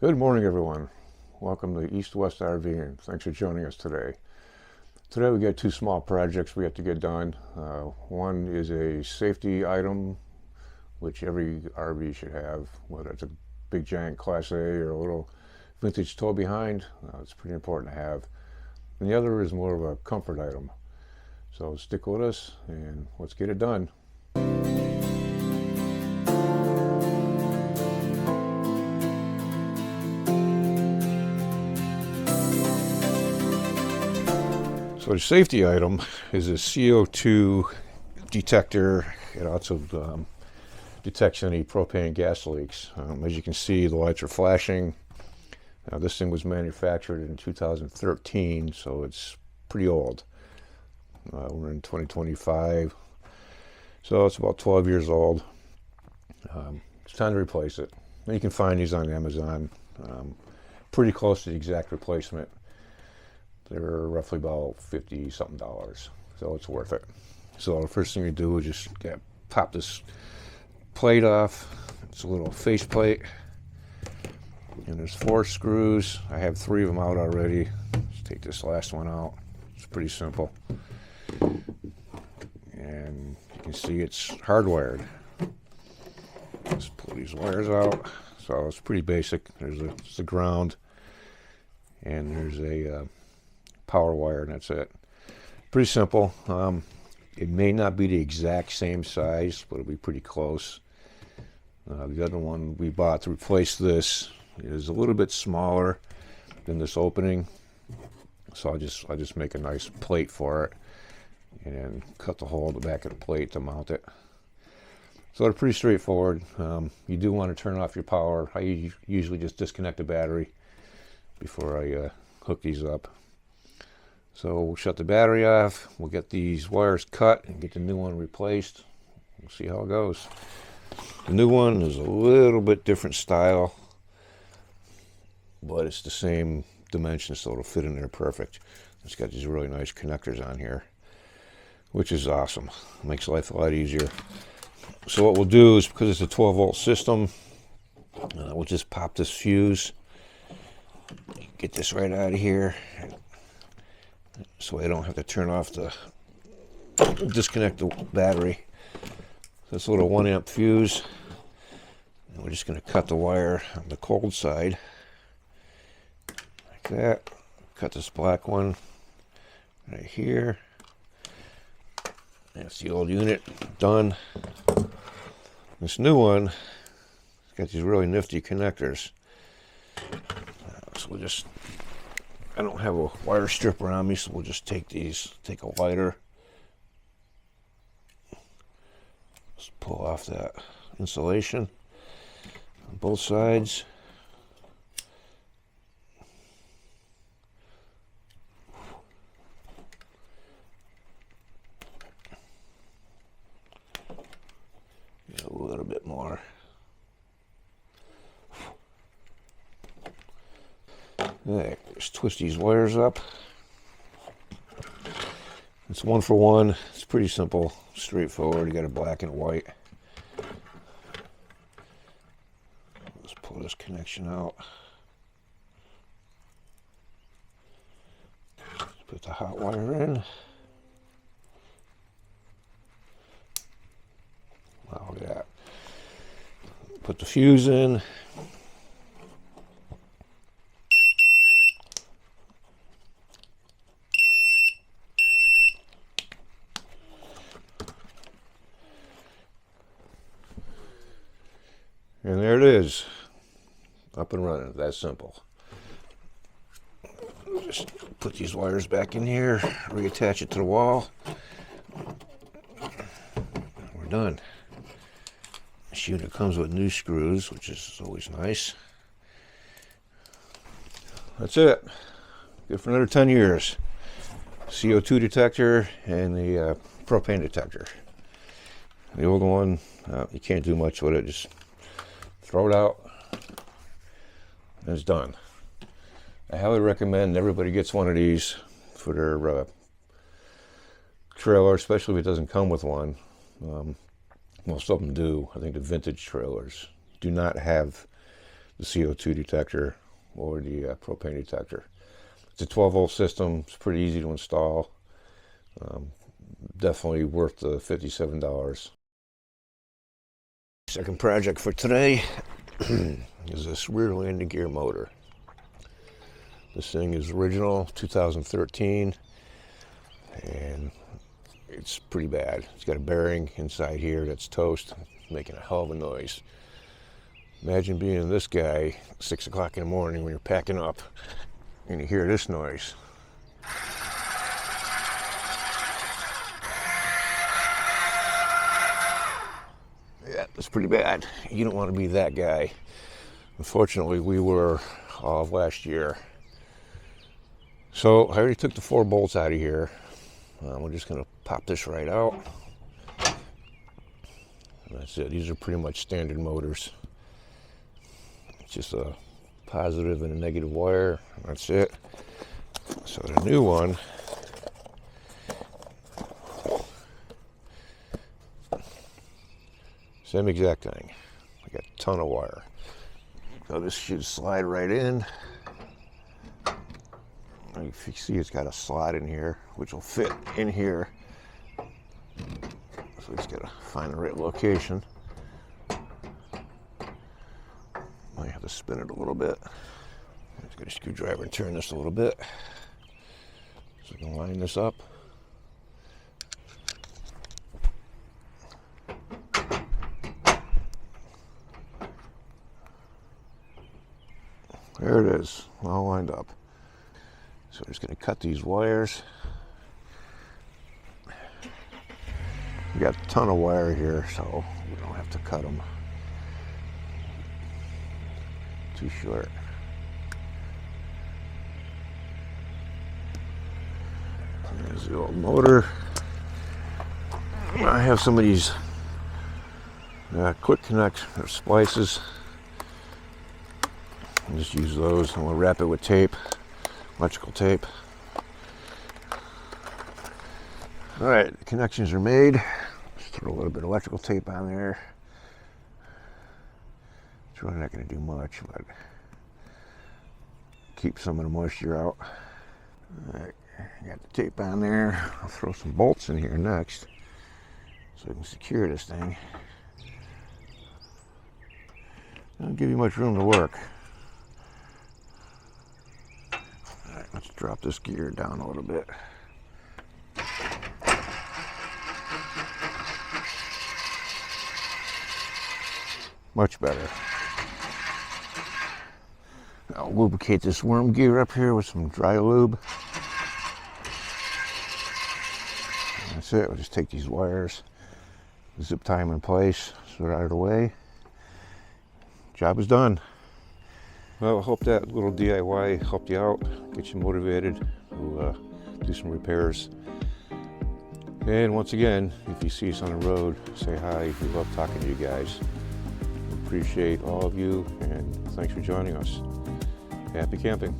Good morning, everyone. Welcome to EastWestRving. Thanks for joining us today. Today we got two small projects we have to get done. One is a safety item, which every RV should have, whether it's a big giant Class A or a little vintage tow behind. It's pretty important to have. And the other is more of a comfort item. So stick with us and let's get it done. So the safety item is a CO2 detector. It also detects any propane and gas leaks. As you can see, the lights are flashing. This thing was manufactured in 2013, so it's pretty old. We're in 2025, so it's about 12 years old. It's time to replace it. And you can find these on Amazon, pretty close to the exact replacement. They're roughly about $50 something, so it's worth it. So the first thing you do is just pop this plate off. It's a little face plate, and there's 4 screws. I have 3 of them out already. Let's take this last one out. It's pretty simple, and you can see it's hardwired. Let's pull these wires out. So it's pretty basic. There's a ground, and there's a power wire, and that's it. Pretty simple. It may not be the exact same size, but it'll be pretty close. The other one we bought to replace this is a little bit smaller than this opening, so I just make a nice plate for it and cut the hole in the back of the plate to mount it. So they're pretty straightforward. You do want to turn off your power. I usually just disconnect the battery before I hook these up. So we'll shut the battery off, we'll get these wires cut and get the new one replaced. We'll see how it goes. The new one is a little bit different style, but it's the same dimension, so it'll fit in there perfect. It's got these really nice connectors on here, which is awesome. It makes life a lot easier. So what we'll do is, because it's a 12-volt system, we'll just pop this fuse, get this right out of here, so I don't have to turn off disconnect the battery. So it's a little 1 amp fuse, and we're just going to cut the wire on the cold side, like that. Cut this black one right here. That's the old unit done. This new one, it's got these really nifty connectors. So we'll just, I don't have a wire strip around me, so we'll just take a lighter, just pull off that insulation on both sides. A little bit more. Alright, just twist these wires up. It's 1 for 1. It's pretty simple, straightforward. You got a black and a white. Let's pull this connection out. Let's put the hot wire in. Wow, look at that. Put the fuse in. And there it is, up and running. That simple. Just put these wires back in here, reattach it to the wall. We're done. This unit comes with new screws, which is always nice. That's it. Good for another 10 years. CO2 detector and the propane detector. The old one, you can't do much with it. Just throw it out, and it's done. I highly recommend everybody gets one of these for their trailer, especially if it doesn't come with one. Most of them do. I think the vintage trailers do not have the CO2 detector or the propane detector. It's a 12-volt system. It's pretty easy to install. Definitely worth the $57. Second project for today is this rear landing gear motor. This thing is original, 2013, and it's pretty bad. It's got a bearing inside here that's toast, making a hell of a noise. Imagine being this guy 6 o'clock in the morning when you're packing up and you hear this noise. Yeah, that's pretty bad. You don't want to be that guy. Unfortunately, we were all of last year. So I already took the 4 bolts out of here. We're just going to pop this right out. And that's it. These are pretty much standard motors. It's just a positive and a negative wire. That's it. So the new one, same exact thing. I got a ton of wire. So this should slide right in. If you see, it's got a slot in here, which will fit in here. So just gotta find the right location. Might have to spin it a little bit. Just get a screwdriver and turn this a little bit so I can line this up. There it is, all lined up. So we're just going to cut these wires. We got a ton of wire here, so we don't have to cut them too short. There's the old motor. I have some of these quick connect or splices. I'll just use those and we'll wrap it with tape. Electrical tape. All right, the connections are made. Just throw a little bit of electrical tape on there. It's really not going to do much, but keep some of the moisture out. All right, got the tape on there. I'll throw some bolts in here next so I can secure this thing. Don't give you much room to work. Let's drop this gear down a little bit. Much better. I'll lubricate this worm gear up here with some dry lube. And that's it. We'll just take these wires, zip tie them in place, so they're out of the way. Job is done. Well, I hope that little DIY helped you out, get you motivated to do some repairs. And once again, if you see us on the road, say hi. We love talking to you guys. We appreciate all of you, and thanks for joining us. Happy camping.